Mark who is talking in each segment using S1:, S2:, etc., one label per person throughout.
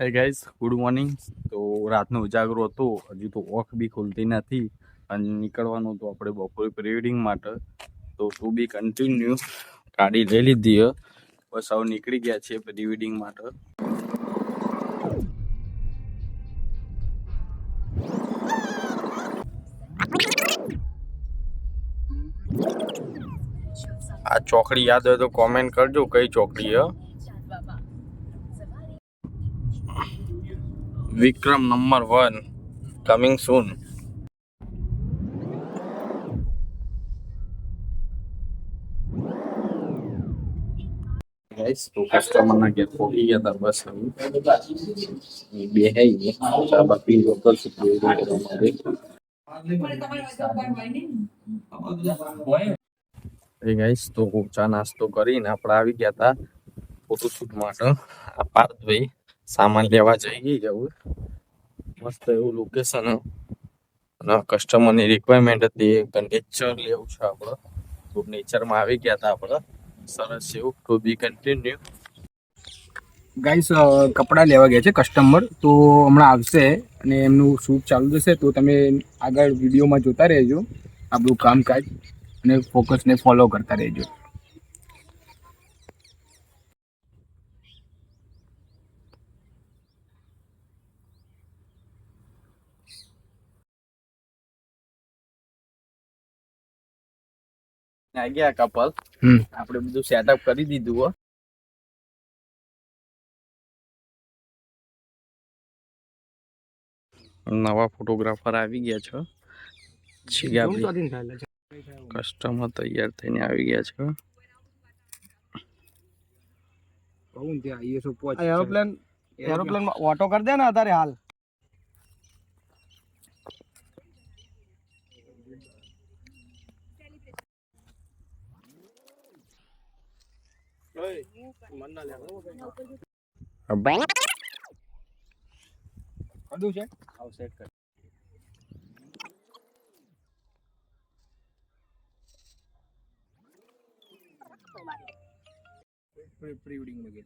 S1: Hey guys, good morning. તો રાતનો ઉજાગરો હતો, હજુ તો ઓખ બી ખુલતી નથી અને નીકળવાનું તો આપણે બપોરે પ્રી માટે. તો તું બી કન્ટિન્યુ ગાડી લઈ લીધી હે, બસ હવે નીકળી ગયા છે પ્રી માટે. આ ચોકડી યાદ હોય તો કોમેન્ટ કરજો કઈ ચોકડી હે. વિક્રમ નંબર 1 કમિંગ સૂન. ગાઈસ, તો કસ્ટમરના ઘેર પહોંચી ગયા હતા. બસ બે હઈ ચા બાપી લોકલ એ ગાઈસ, તો ચા નાસ્તો કરીને આપણે આવી ગયા હતા ફોટોશૂટ માટે. આ પાર્થભાઈ સામાન લેવા જઈ જવું મસ્ત એવું લોકેશન અને કસ્ટમરની રિક્વાયરમેન્ટ હતી કે નેચર લેવું છે આપણે, તો નેચરમાં આવી ગયા હતા આપણે. સરસ એવું. ટુ બી કન્ટિન્યુ.
S2: ગાઈસ, કપડાં લેવા ગયા છે કસ્ટમર, તો હમણાં આવશે અને એમનું શૂટ ચાલુ થશે. તો તમે આગળ વિડીયોમાં જોતા રહેજો આપણું કામકાજ અને ફોકસને ફોલો કરતા રહેજો.
S1: આ ગયા કપલ, આપણે બધું સેટઅપ કરી દીધું હો. નવા ફોટોગ્રાફર આવી ગયા છે. કસ્ટમર તૈયાર થઈને આવી ગયા છે.
S2: એરોપ્લેન ઓટો કરી દે ને અત્યારે હાલ. બધું છે આવ સેટ કર. પ્રી વેડિંગ में गए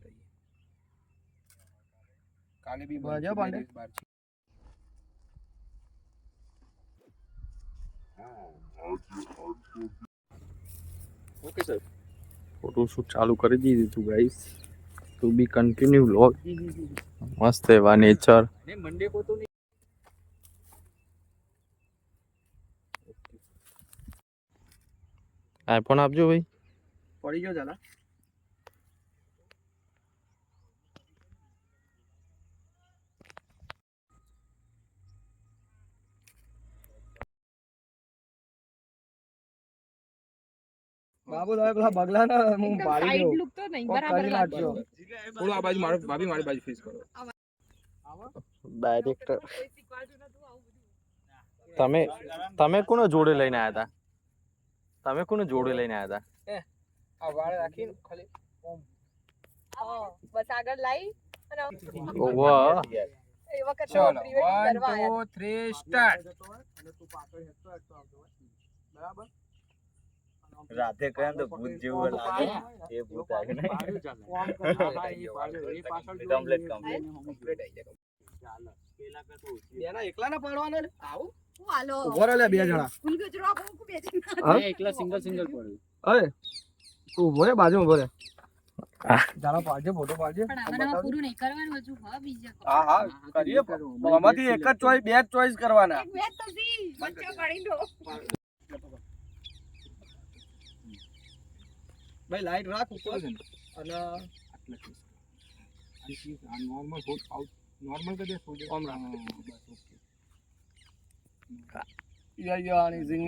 S2: काले भी बजा पांडे
S1: ઓકે સર, ફોટોશૂટ ચાલુ કરી દીધું તું ગાઈસ. ટુ બી કન્ટિન્યુ વ્લોગ. મસ્ત એવા નેચર.
S2: मंडे को तो नहीं
S1: આઈફોન આપજો ભાઈ.
S2: पड़ी गयो जाला બાબુ તમે પેલા બગલા ના હું પાડી દઉં.
S3: લુક તો નહીં બરાબર લાગજો.
S2: થોડું આ બાજુ મારો ભાભી મારી બાજુ ફેસ કરો.
S1: ડાયરેક્ટર તમે કોને જોડે લઈને આવ્યા હતા? તમે કોને જોડે લઈને આવ્યા હતા?
S2: આ વાળ રાખીને ખાલી
S3: બસ આગળ લાઈ અને
S1: ઓહો,
S3: એ વખત
S2: ચલો
S3: પ્રી વેડિંગ
S2: 1
S3: કરવા આયા
S2: 2 3 સ્ટાર્ટ. બરાબર.
S4: રાતે કયા તો ભૂત જેવું લાગે એ ભૂત આવે ને કમ્પ્લીટ
S2: કમ્પ્લીટ આવી જાય. બેના એકલા ના પાડવાના ને આવું
S3: હું હાલો
S2: ઉભો રહે લે બે જણા.
S3: ફૂલ ગજરો આપો હું બે જણ
S2: હા
S4: એકલા સિંગલ પડ્યું.
S2: અરે તું ઉભો રે બાજુમાં ઉભો રે. જાણા પાડજે ફોટો પાડજે.
S3: પણ આમાં પૂરું નહીં કરવાનું હજુ. હા બીજા
S2: હા હા કરીએ. આમાંથી એક જ ચોઈસ બે જ ચોઈસ કરવાના.
S3: એક બે તો સી વચ્ચે પડી દો.
S2: ભાઈ લાઈટ રાખ ઉપર અને નોર્મલ ફોટ આઉટ નોર્મલ કરી દે ફોટો ઓમ રાખ. બસ ઓકે. યાની સિંગ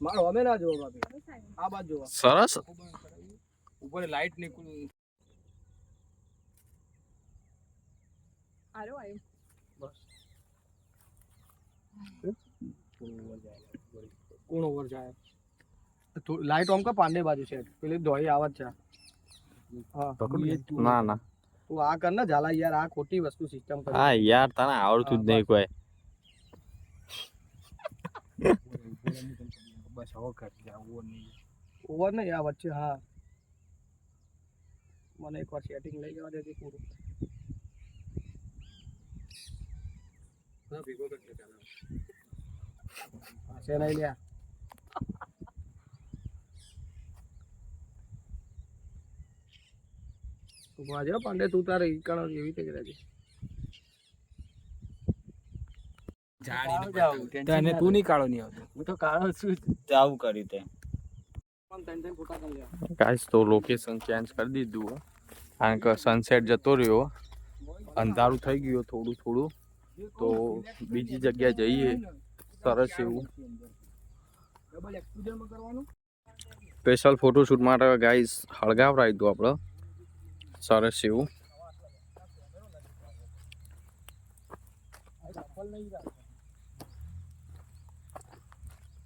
S2: મારો અમે ના જોવો બાપી, આ બાજુ જોવો.
S1: સરસ.
S2: ઉપર લાઈટ નીકળું.
S3: હાલો આયો
S2: બસ કોણ ઓવર જાય તો લાઈટ ઓમ કા પાંડે બાજુ છે પેલી દોઈ આવત છે. હા
S1: ના ના,
S2: તું આ કર ને ઝાલા યાર, આ ખોટી વસ્તુ સિસ્ટમ કર.
S1: હા યાર, તને આવડતું જ નહીં કોઈ.
S2: બસ હવે કર જા ઓવર નહીં આ વચ્ચે. હા મને એકવાર સેટિંગ લઈ જવા દેજે પૂરું. ભેગો કરજે પહેલા. પાસે નહીં લ્યા. તું વાજો પાંડે, તું તારે ઈકણો એવી રીતે કરાજે. તને તું નહીં કાળો નહીં આવતો.
S4: હું તો કાળો છું તે આવું કર્યું તે
S1: ગાઈસ તો લોકેશન ચેન્જ કરી દીધું હો. કારણ કે સનસેટ જતો રહ્યો, અંધારું થઈ ગયું થોડું થોડું, તો બીજી જગ્યાએ જઈએ સરસ એવું.
S2: ડબલ એક્સપોઝરમાં કરવાનું.
S1: સ્પેશિયલ ફોટોશૂટ માટે ગાઈસ હળગાવરાઈ દો આપણે સરસ એવું.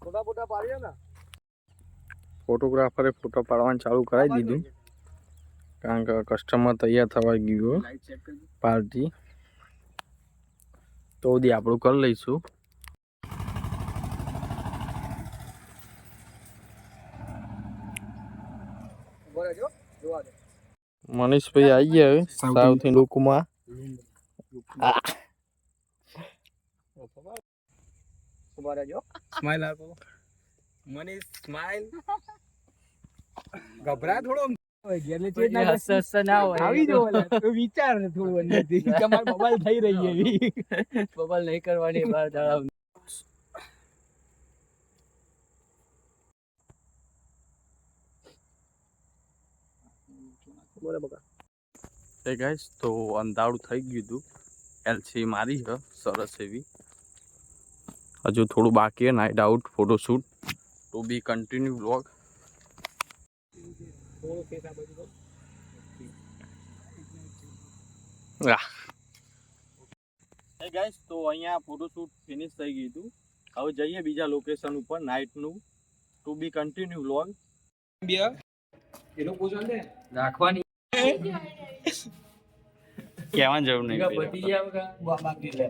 S2: ફોટા પાડ્યા ને.
S1: ફોટોગ્રાફરે ફોટો પાડવાનું ચાલુ કરાવી દીધું, કારણ કે કસ્ટમર તૈયાર થવા ગયું
S2: લાઈટ ચેક કરજો.
S1: પાર્ટી, તો બધી આપણું કરી લઈશું.
S2: બોલે જો જોવા દે.
S1: મનીષભાઈ આવી ગયા હવે સાઉથ લુકમાં.
S2: ઉભા રહેજો. સ્માઈલ આપો. મનીષ સ્માઈલ. ગભરા થોડો. ઘેરને ચેત ના હસ ના હોય. આવી જો તો વિચાર થોડું અંદરથી કે માર મોબાઈલ થઈ રહી છે એવી. મોબાઈલ નહીં કરવાની બહાર દાડા. બોલે બકા.
S1: એ ગાઈસ તો અંધારું થઈ ગયું હતું, એલસી મારી છે સરસ એવી. હજુ થોડું બાકી છે નાઇટ આઉટ ફોટોશૂટ, ટુ બી કન્ટિન્યુ વ્લોગ.
S2: થોડો ફેસ આ બાજુ કરો.
S1: એ ગાઈસ તો અહીંયા ફોટોશૂટ ફિનિશ થઈ ગયું હતું. હવે જઈએ બીજા લોકેશન ઉપર નાઇટનું, ટુ બી કન્ટિન્યુ વ્લોગ.
S2: બે એનો પોઝ આલે
S4: રાખવાની કહેવાની જરૂર નહીં.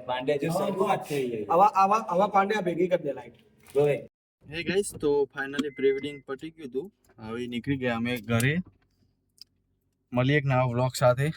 S4: પાંડે જો શરૂઆત થઈ ગઈ.
S2: આવા પાંડે ભેગી કરી દે લાઈટ.
S4: જોવે
S1: હે ગાઈસ તો ફાઇનલી પ્રી વેડિંગ પતી ગયું હતું. હવે નીકળી ગયા અમે ઘરે. મળીએ એક નવા વ્લોગ સાથે.